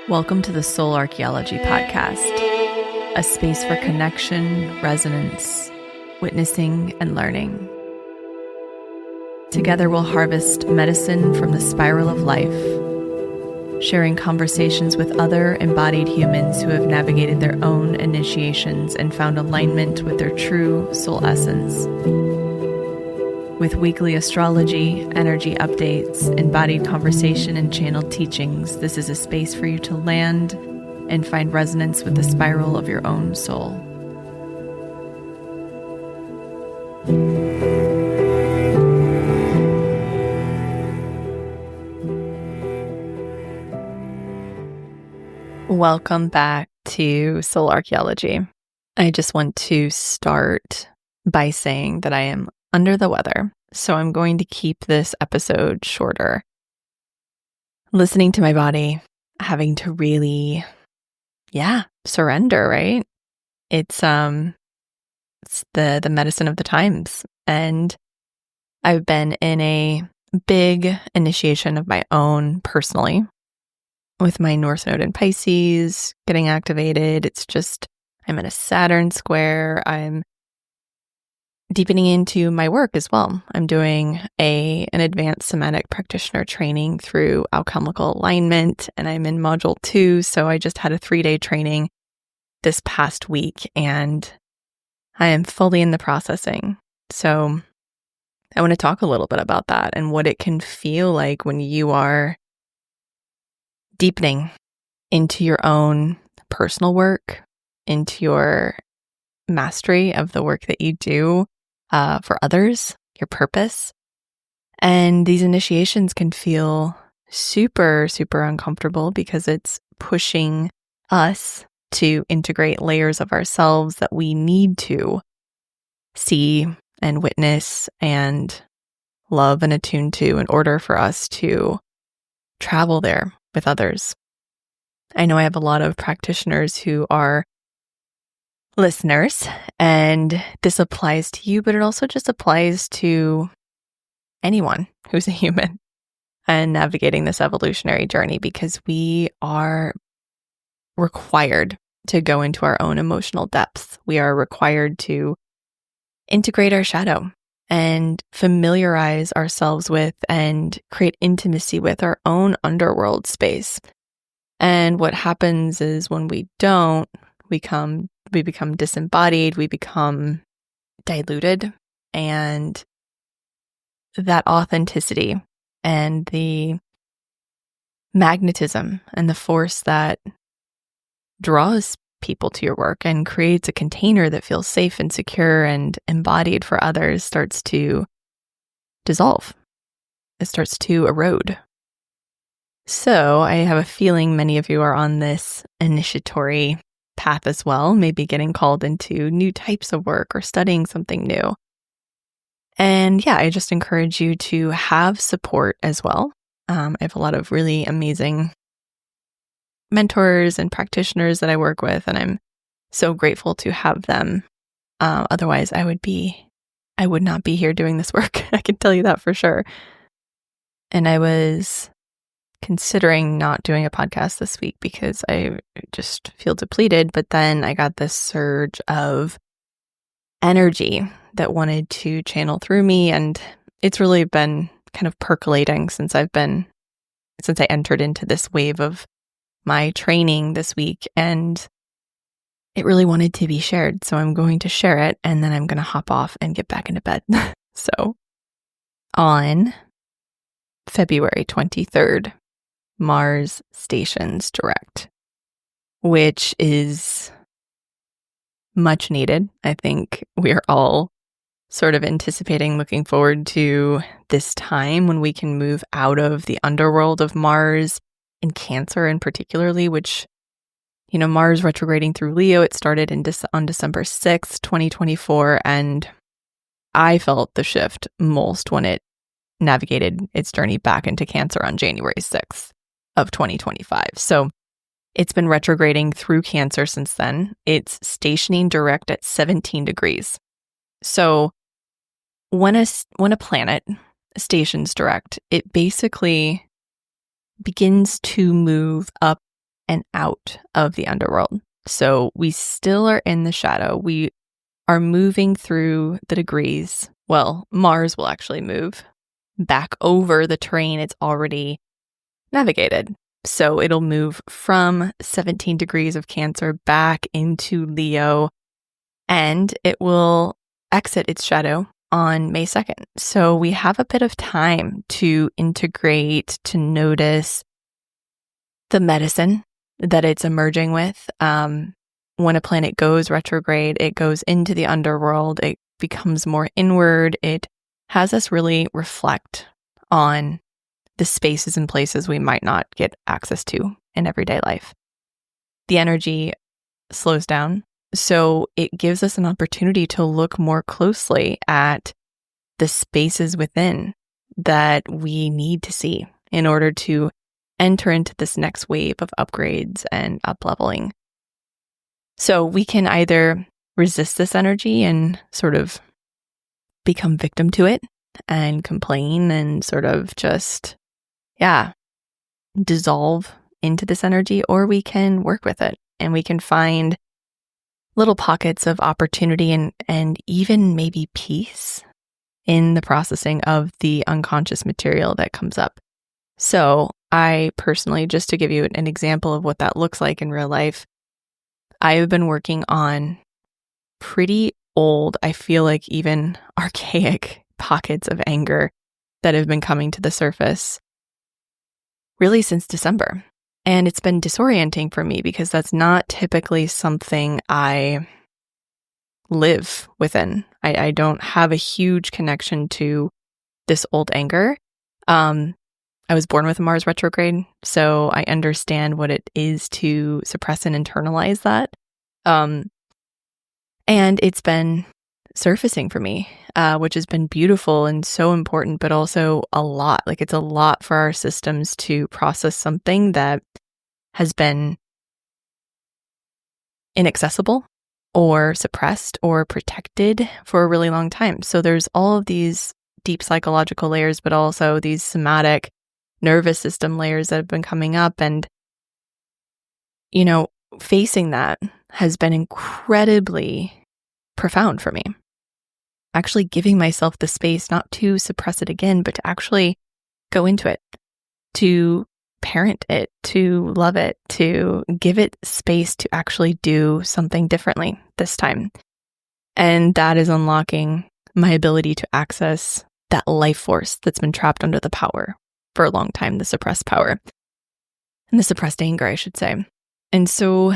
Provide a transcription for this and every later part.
Welcome to the Soul Archaeology podcast, a space for connection, resonance, witnessing, and learning. Together we'll harvest medicine from the spiral of life, sharing conversations with other embodied humans who have navigated their own initiations and found alignment with their true soul essence. With weekly astrology, energy updates, embodied conversation, and channeled teachings, this is a space for you to land and find resonance with the spiral of your own soul. Welcome back to Soul Archaeology. I just want to start by saying that I am under the weather, so I'm going to keep this episode shorter. Listening to my body, having to really, surrender, right? It's the medicine of the times. And I've been in a big initiation of my own personally with my North Node in Pisces getting activated. It's just, I'm in a Saturn square. I'm deepening into my work as well. I'm doing an advanced somatic practitioner training through alchemical alignment, and I'm in module 2. So I just had a 3-day training this past week, and I am fully in the processing. So I want to talk a little bit about that and what it can feel like when you are deepening into your own personal work, into your mastery of the work that you do for others, your purpose. And these initiations can feel super, super uncomfortable because it's pushing us to integrate layers of ourselves that we need to see and witness and love and attune to in order for us to travel there with others. I know I have a lot of practitioners who are listeners, and this applies to you, but it also just applies to anyone who's a human and navigating this evolutionary journey, because we are required to go into our own emotional depths. We are required to integrate our shadow and familiarize ourselves with and create intimacy with our own underworld space. And what happens is when we don't, we become disembodied, we become diluted, and that authenticity and the magnetism and the force that draws people to your work and creates a container that feels safe and secure and embodied for others starts to dissolve. It starts to erode. So I have a feeling many of you are on this initiatory path as well, maybe getting called into new types of work or studying something new. And I just encourage you to have support as well. I have a lot of really amazing mentors and practitioners that I work with, and I'm so grateful to have them. Otherwise, I would not be here doing this work. I can tell you that for sure. And I was considering not doing a podcast this week because I just feel depleted, but then I got this surge of energy that wanted to channel through me, and it's really been kind of percolating since I entered into this wave of my training this week, and it really wanted to be shared. So I'm going to share it, and then I'm going to hop off and get back into bed. So on February 23rd, Mars stations direct, which is much needed. I think we are all sort of anticipating, looking forward to this time when we can move out of the underworld of Mars in Cancer in particularly, which, Mars retrograding through Leo, it started on December 6th, 2024, and I felt the shift most when it navigated its journey back into Cancer on January 6th of 2025. So it's been retrograding through Cancer since then. It's stationing direct at 17 degrees. So when a planet stations direct, it basically begins to move up and out of the underworld. So we still are in the shadow. We are moving through the degrees. Well, Mars will actually move back over the terrain it's already navigated. So it'll move from 17 degrees of Cancer back into Leo, and it will exit its shadow on May 2nd. So we have a bit of time to integrate, to notice the medicine that it's emerging with. When a planet goes retrograde, it goes into the underworld, it becomes more inward. It has us really reflect on the spaces and places we might not get access to in everyday life. The energy slows down, so it gives us an opportunity to look more closely at the spaces within that we need to see in order to enter into this next wave of upgrades and up-leveling. So we can either resist this energy and sort of become victim to it and complain and sort of just, dissolve into this energy, or we can work with it and we can find little pockets of opportunity and even maybe peace in the processing of the unconscious material that comes up. So I personally, just to give you an example of what that looks like in real life, I have been working on pretty old, I feel like even archaic pockets of anger that have been coming to the surface really since December. And it's been disorienting for me because that's not typically something I live within. I don't have a huge connection to this old anger. I was born with a Mars retrograde, so I understand what it is to suppress and internalize that. And it's been surfacing for me, which has been beautiful and so important, but also a lot. Like, it's a lot for our systems to process something that has been inaccessible or suppressed or protected for a really long time. So there's all of these deep psychological layers, but also these somatic nervous system layers that have been coming up. And, facing that has been incredibly profound for me. Actually giving myself the space not to suppress it again, but to actually go into it, to parent it, to love it, to give it space to actually do something differently this time. And that is unlocking my ability to access that life force that's been trapped under the power for a long time, the suppressed power and the suppressed anger, I should say. And so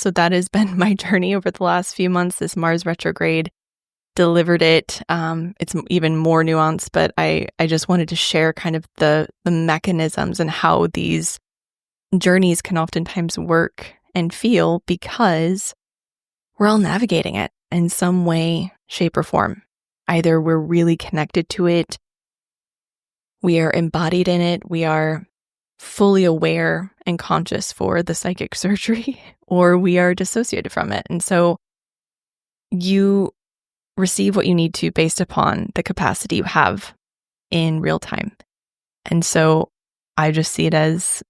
that has been my journey over the last few months. This Mars retrograde delivered it. It's even more nuanced, but I just wanted to share kind of the mechanisms and how these journeys can oftentimes work and feel, because we're all navigating it in some way, shape, or form. Either we're really connected to it, we are embodied in it, we are fully aware and conscious for the psychic surgery, or we are dissociated from it. And so you receive what you need to based upon the capacity you have in real time. And so I just see it as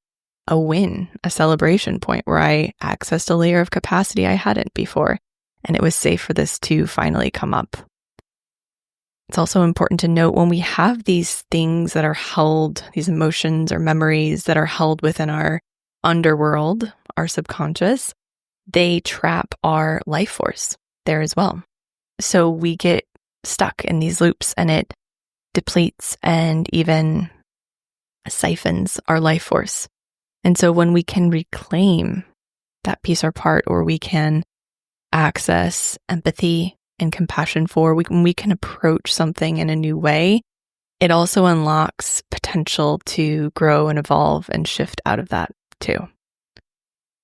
a win, a celebration point where I accessed a layer of capacity I hadn't before, and it was safe for this to finally come up. It's also important to note, when we have these things that are held, these emotions or memories that are held within our underworld, our subconscious, they trap our life force there as well. So we get stuck in these loops, and it depletes and even siphons our life force. And so when we can reclaim that piece or part, or we can access empathy and compassion for, when we can approach something in a new way, it also unlocks potential to grow and evolve and shift out of that too.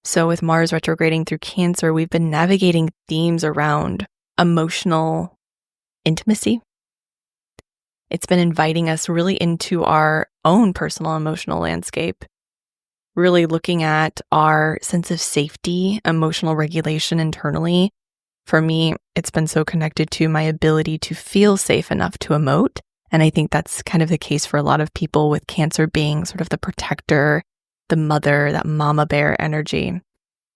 So with Mars retrograding through Cancer, we've been navigating themes around emotional intimacy. It's been inviting us really into our own personal emotional landscape, really looking at our sense of safety, emotional regulation internally. For me, it's been so connected to my ability to feel safe enough to emote. And I think that's kind of the case for a lot of people, with Cancer being sort of the protector, the mother, that mama bear energy.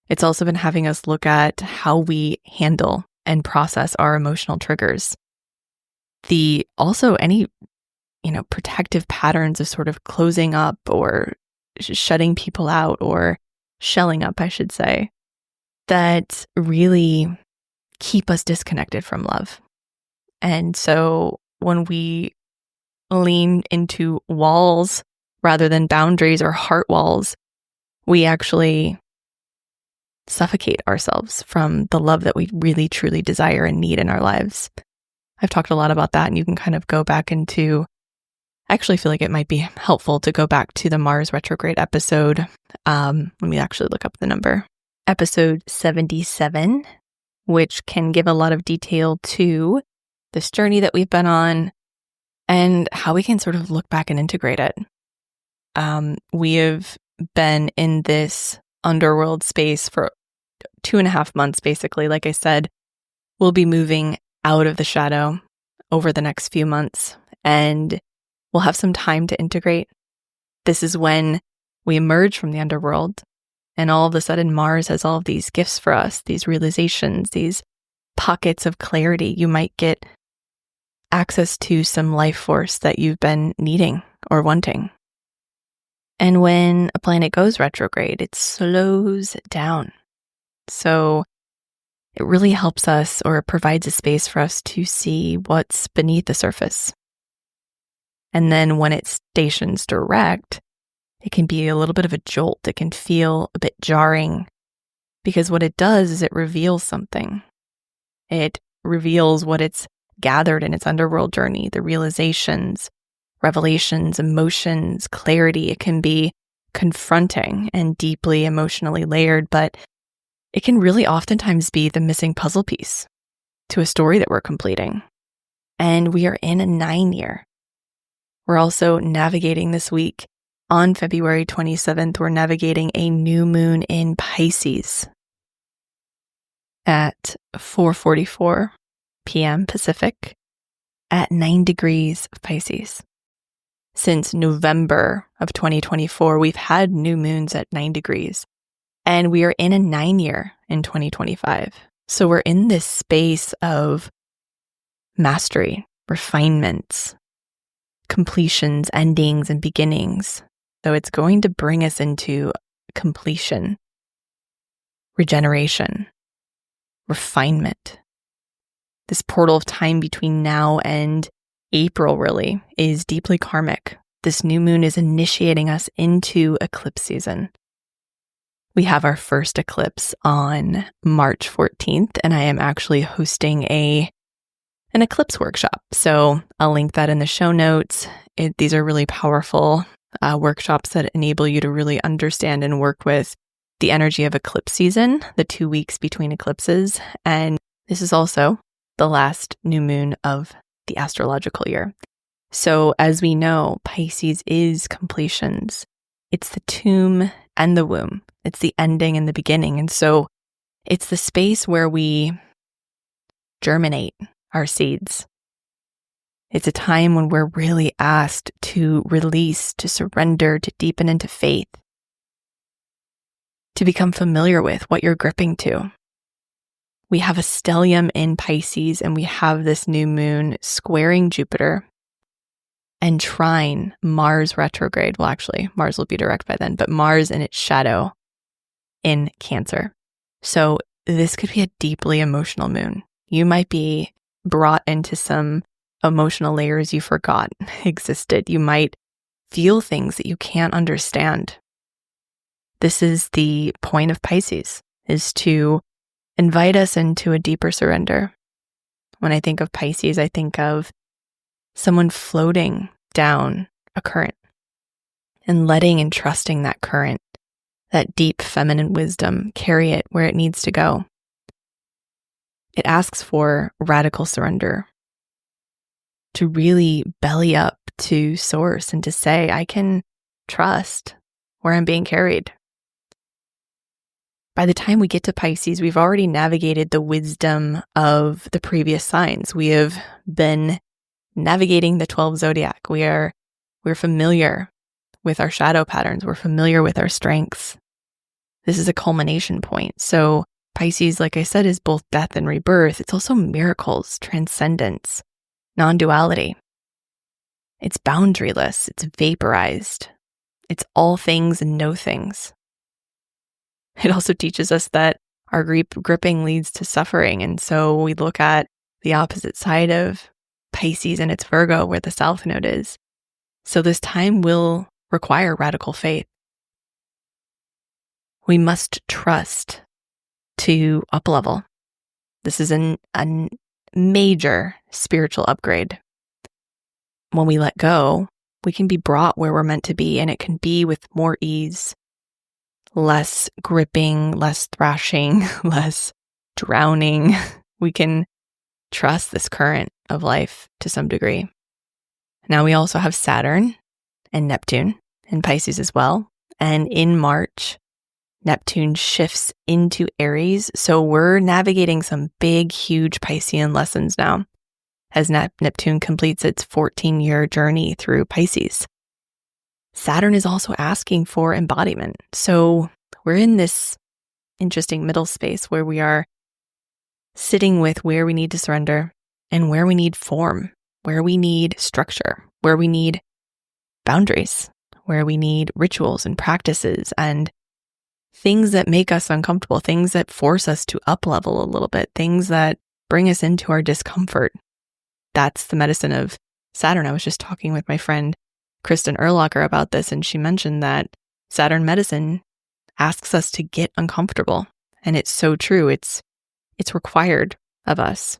It's also been having us look at how we handle and process our emotional triggers. Also any, protective patterns of sort of closing up or shutting people out or shelling up, I should say, that really keep us disconnected from love. And so when we lean into walls rather than boundaries or heart walls, we actually suffocate ourselves from the love that we really truly desire and need in our lives. I've talked a lot about that, and you can kind of go back into, I actually feel like it might be helpful to go back to the Mars retrograde episode. Let me actually look up the number. Episode 77, which can give a lot of detail to this journey that we've been on and how we can sort of look back and integrate it. We have been in this underworld space for 2.5 months, basically. Like I said, we'll be moving out of the shadow over the next few months, and we'll have some time to integrate. This is when we emerge from the underworld, and all of a sudden Mars has all of these gifts for us, these realizations, these pockets of clarity. You might get access to some life force that you've been needing or wanting. And when a planet goes retrograde, it slows down. So it really helps us, or provides a space for us to see what's beneath the surface. And then when it stations direct, it can be a little bit of a jolt. It can feel a bit jarring, because what it does is it reveals something. It reveals what it's gathered in its underworld journey, the realizations, revelations, emotions, clarity. It can be confronting and deeply emotionally layered, but it can really oftentimes be the missing puzzle piece to a story that we're completing. And we are in a 9-year. We're also navigating this week. On February 27th, we're navigating a new moon in Pisces at 4:44 p.m. Pacific at 9 degrees of Pisces. Since November of 2024, we've had new moons at 9 degrees, and we are in a 9-year in 2025. So we're in this space of mastery, refinements, completions, endings, and beginnings. So it's going to bring us into completion, regeneration, refinement. This portal of time between now and April really is deeply karmic. This new moon is initiating us into eclipse season. We have our first eclipse on March 14th, and I am actually hosting an eclipse workshop. So I'll link that in the show notes. These are really powerful workshops that enable you to really understand and work with the energy of eclipse season, the 2 weeks between eclipses. And this is also the last new moon of the astrological year. So as we know, Pisces is completions. It's the tomb and the womb. It's the ending and the beginning. And so it's the space where we germinate our seeds. It's a time when we're really asked to release, to surrender, to deepen into faith, to become familiar with what you're gripping to. We have a stellium in Pisces, and we have this new moon squaring Jupiter and trine Mars retrograde. Well, actually, Mars will be direct by then, but Mars in its shadow in Cancer. So this could be a deeply emotional moon. You might be brought into some emotional layers you forgot existed. You might feel things that you can't understand. This is the point of Pisces, is to invite us into a deeper surrender. When I think of Pisces, I think of someone floating down a current and letting and trusting that current, that deep feminine wisdom, carry it where it needs to go. It asks for radical surrender, to really belly up to source and to say, I can trust where I'm being carried. By the time we get to Pisces, we've already navigated the wisdom of the previous signs. We have been navigating the 12 zodiac. We're familiar with our shadow patterns. We're familiar with our strengths. This is a culmination point. So Pisces, like I said, is both death and rebirth. It's also miracles, transcendence, non-duality. It's boundaryless. It's vaporized. It's all things and no things. It also teaches us that our gripping leads to suffering. And so we look at the opposite side of Pisces and it's Virgo, where the South Node is. So this time will require radical faith. We must trust to uplevel. This is a major spiritual upgrade. When we let go, we can be brought where we're meant to be, and it can be with more ease, less gripping, less thrashing, less drowning. We can trust this current of life to some degree. Now we also have Saturn and Neptune in Pisces as well. And in March, Neptune shifts into Aries. So we're navigating some big, huge Piscean lessons now as Neptune completes its 14-year journey through Pisces. Saturn is also asking for embodiment. So we're in this interesting middle space where we are sitting with where we need to surrender and where we need form, where we need structure, where we need boundaries, where we need rituals and practices and things that make us uncomfortable, things that force us to up-level a little bit, things that bring us into our discomfort. That's the medicine of Saturn. I was just talking with my friend Kristen Erlacher about this, and she mentioned that Saturn medicine asks us to get uncomfortable. And it's so true. It's required of us.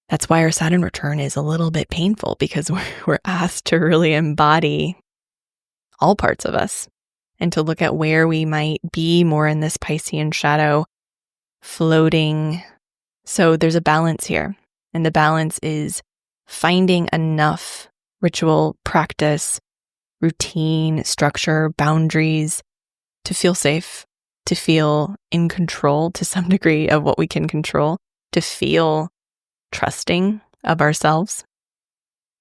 That's why our Saturn return is a little bit painful, because we're asked to really embody all parts of us and to look at where we might be more in this Piscean shadow floating. So there's a balance here. And the balance is finding enough ritual, practice, routine, structure, boundaries to feel safe, to feel in control to some degree of what we can control, to feel trusting of ourselves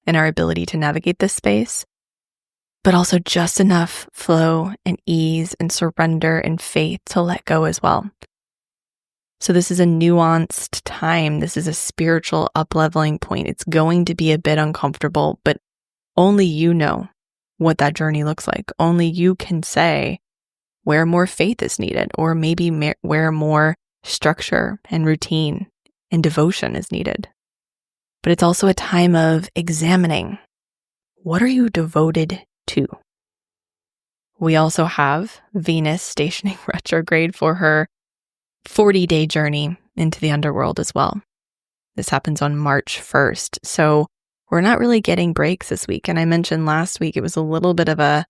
and our ability to navigate this space, but also just enough flow and ease and surrender and faith to let go as well. So this is a nuanced time. This is a spiritual up-leveling point. It's going to be a bit uncomfortable, but only you know what that journey looks like. Only you can say where more faith is needed, or maybe where more structure and routine and devotion is needed. But it's also a time of examining, what are you devoted to? We also have Venus stationing retrograde for her 40-day journey into the underworld as well. This happens on March 1st. So we're not really getting breaks this week. And I mentioned last week it was a little bit of a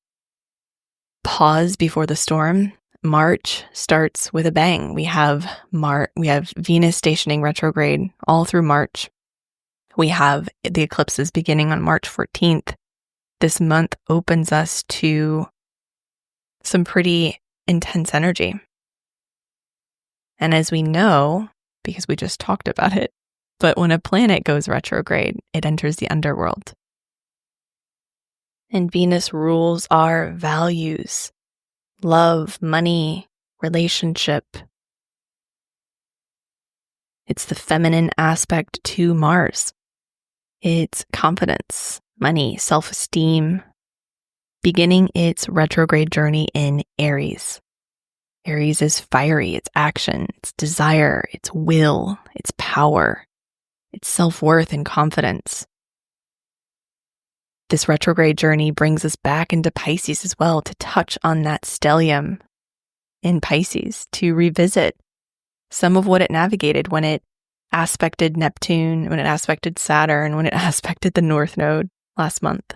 pause before the storm. March starts with a bang. We have Venus stationing retrograde all through March. We have the eclipses beginning on March 14th. This month opens us to some pretty intense energy. And as we know, because we just talked about it, but when a planet goes retrograde, it enters the underworld. And Venus rules our values, love, money, relationship. It's the feminine aspect to Mars. It's confidence, money, self-esteem, beginning its retrograde journey in Aries. Aries is fiery, it's action, it's desire, it's will, it's power, it's self-worth and confidence. This retrograde journey brings us back into Pisces as well, to touch on that stellium in Pisces, to revisit some of what it navigated when it aspected Neptune, when it aspected Saturn, when it aspected the North Node last month.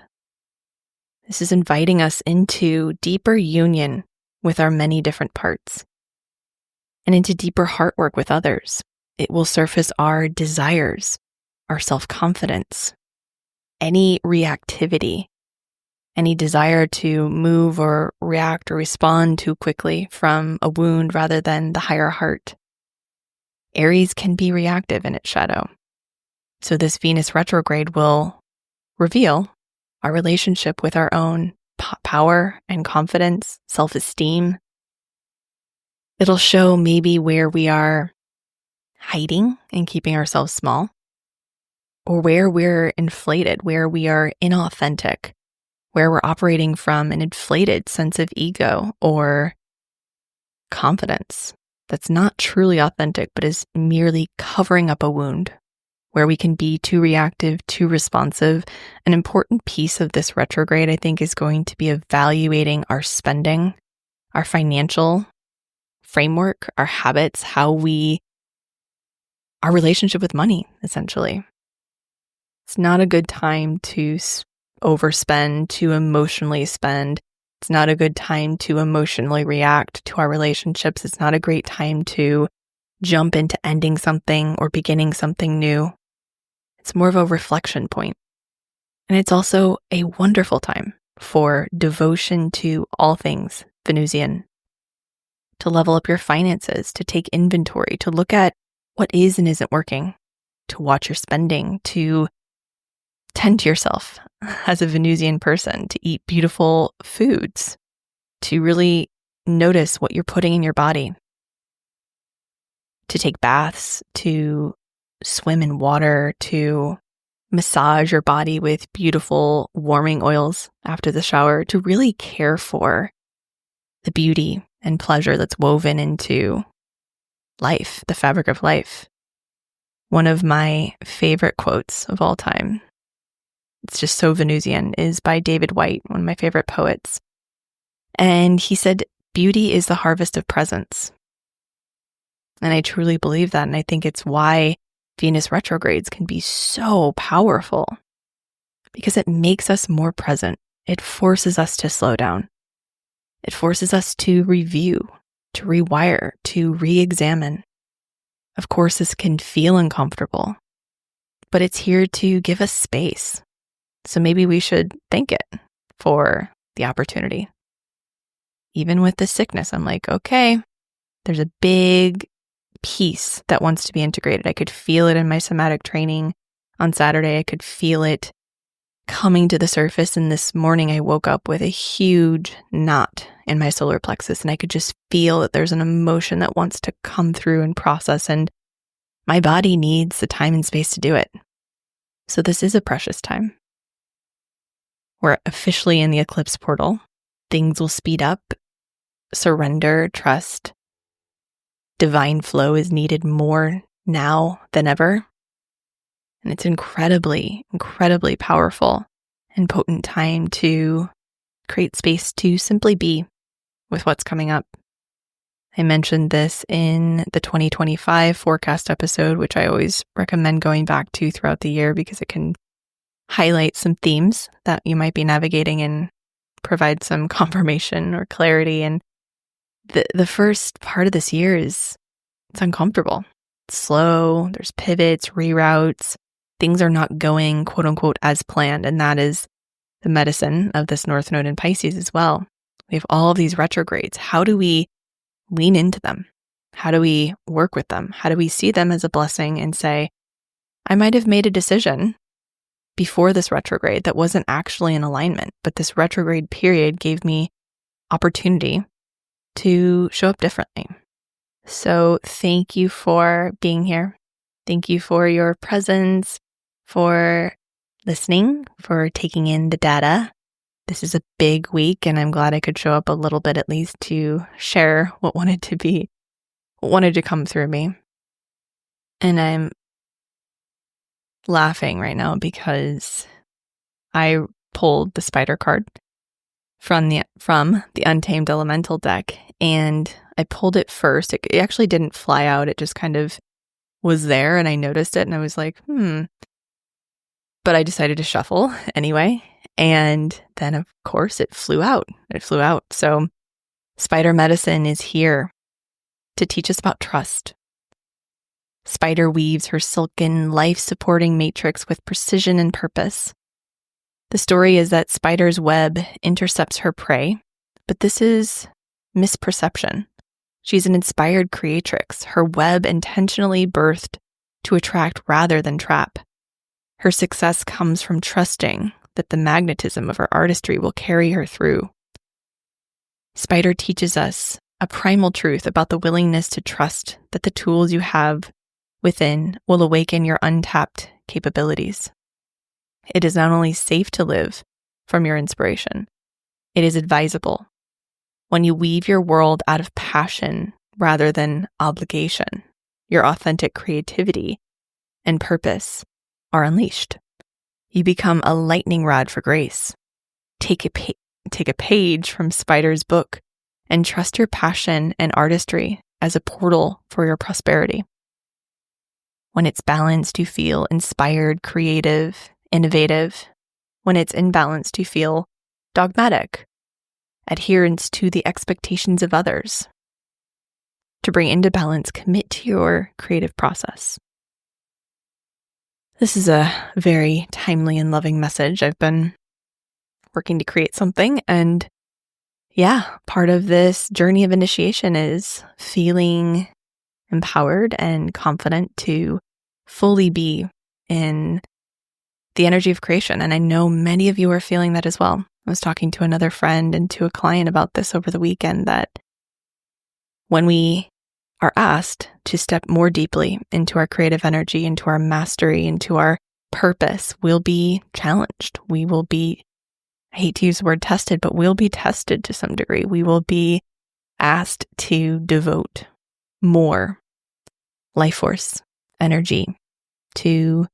This is inviting us into deeper union with our many different parts and into deeper heart work with others. It will surface our desires, our self-confidence, any reactivity, any desire to move or react or respond too quickly from a wound rather than the higher heart. Aries can be reactive in its shadow. So this Venus retrograde will reveal our relationship with our own power and confidence, self-esteem. It'll show maybe where we are hiding and keeping ourselves small, or where we're inflated, where we are inauthentic, where we're operating from an inflated sense of ego or confidence that's not truly authentic, but is merely covering up a wound, where we can be too reactive, too responsive. An important piece of this retrograde, I think, is going to be evaluating our spending, our financial framework, our habits, our relationship with money, essentially. It's not a good time to overspend, to emotionally spend. It's not a good time to emotionally react to our relationships. It's not a great time to jump into ending something or beginning something new. It's more of a reflection point. And it's also a wonderful time for devotion to all things Venusian, to level up your finances, to take inventory, to look at what is and isn't working, to watch your spending, to tend to yourself as a Venusian person, to eat beautiful foods, to really notice what you're putting in your body, to take baths, to swim in water, to massage your body with beautiful warming oils after the shower, to really care for the beauty and pleasure that's woven into life, the fabric of life. One of my favorite quotes of all time, it's just so Venusian, is by David Whyte, one of my favorite poets. And he said, "Beauty is the harvest of presence." And I truly believe that. And I think it's why Venus retrogrades can be so powerful, because it makes us more present. It forces us to slow down. It forces us to review, to rewire, to re-examine. Of course, this can feel uncomfortable, but it's here to give us space. So maybe we should thank it for the opportunity. Even with the sickness, I'm like, okay, there's a big piece that wants to be integrated. I could feel it in my somatic training on Saturday. I could feel it coming to the surface. And this morning I woke up with a huge knot in my solar plexus, and I could just feel that there's an emotion that wants to come through and process. And my body needs the time and space to do it. So this is a precious time. We're officially in the eclipse portal. Things will speed up. Surrender, trust. Divine flow is needed more now than ever. And it's incredibly, incredibly powerful and potent time to create space to simply be with what's coming up. I mentioned this in the 2025 forecast episode, which I always recommend going back to throughout the year because it can highlight some themes that you might be navigating and provide some confirmation or clarity. And the first part of this year it's uncomfortable. It's slow. There's pivots, reroutes. Things are not going, quote unquote, as planned. And that is the medicine of this North Node in Pisces as well. We have all of these retrogrades. How do we lean into them? How do we work with them? How do we see them as a blessing and say, I might have made a decision before this retrograde that wasn't actually in alignment, but this retrograde period gave me opportunity to show up differently. So thank you for being here. Thank you for your presence, for listening, for taking in the data. This is a big week, and I'm glad I could show up a little bit at least to share what wanted to come through me. And I'm laughing right now because I pulled the spider card from the Untamed Elemental deck, and I pulled it first. It actually didn't fly out. It just kind of was there, and I noticed it, and I was like, But I decided to shuffle anyway, and then, of course, it flew out. So spider medicine is here to teach us about trust. Spider weaves her silken, life-supporting matrix with precision and purpose. The story is that spider's web intercepts her prey, but this is misperception. She's an inspired creatrix, her web intentionally birthed to attract rather than trap. Her success comes from trusting that the magnetism of her artistry will carry her through. Spider teaches us a primal truth about the willingness to trust that the tools you have within will awaken your untapped capabilities. It is not only safe to live from your inspiration, it is advisable. When you weave your world out of passion rather than obligation, your authentic creativity and purpose are unleashed. You become a lightning rod for grace. Take a page from Spider's book and trust your passion and artistry as a portal for your prosperity. When it's balanced, you feel inspired, creative, innovative. When it's imbalanced, you feel dogmatic, adherence to the expectations of others. To bring into balance, commit to your creative process. This is a very timely and loving message. I've been working to create something, and part of this journey of initiation is feeling empowered and confident to fully be in the energy of creation. And I know many of you are feeling that as well. I was talking to another friend and to a client about this over the weekend, that when we are asked to step more deeply into our creative energy, into our mastery, into our purpose, we'll be challenged. We will be, I hate to use the word tested, but we'll be tested to some degree. We will be asked to devote more life force, energy to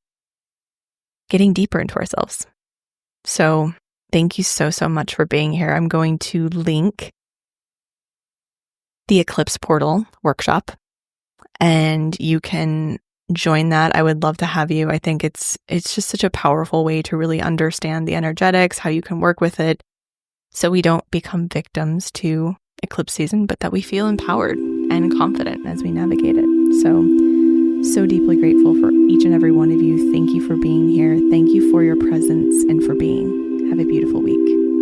getting deeper into ourselves. So thank you so, so much for being here. I'm going to link the Eclipse Portal workshop, and you can join that. I would love to have you. I think it's just such a powerful way to really understand the energetics, how you can work with it, so we don't become victims to eclipse season, but that we feel empowered and confident as we navigate it. So deeply grateful for each and every one of you. Thank you for being here. Thank you for your presence and for being. Have a beautiful week.